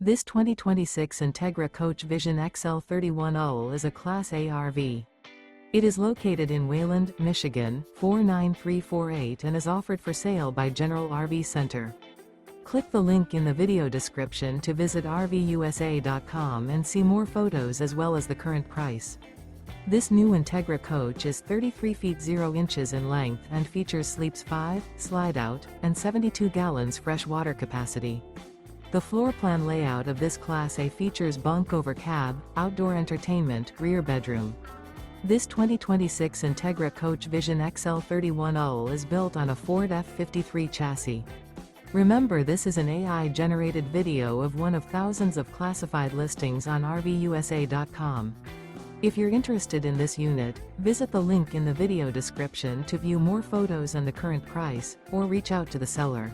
This 2026 Entegra Coach Vision XL 31UL is a Class A RV. It is located in Wayland, Michigan, 49348 and is offered for sale by General RV Center. Click the link in the video description to visit RVUSA.com and see more photos as well as the current price. This new Entegra coach is 33 feet 0 inches in length and features sleeps 5, Slideout, and 72 gallons fresh water capacity. The floor plan layout of this Class A features bunk over cab, outdoor entertainment, rear bedroom. This 2026 Entegra Coach Vision XL 31UL is built on a Ford F53 chassis. Remember, this is an AI-generated video of one of thousands of classified listings on RVUSA.com. If you're interested in this unit, visit the link in the video description to view more photos and the current price, or reach out to the seller.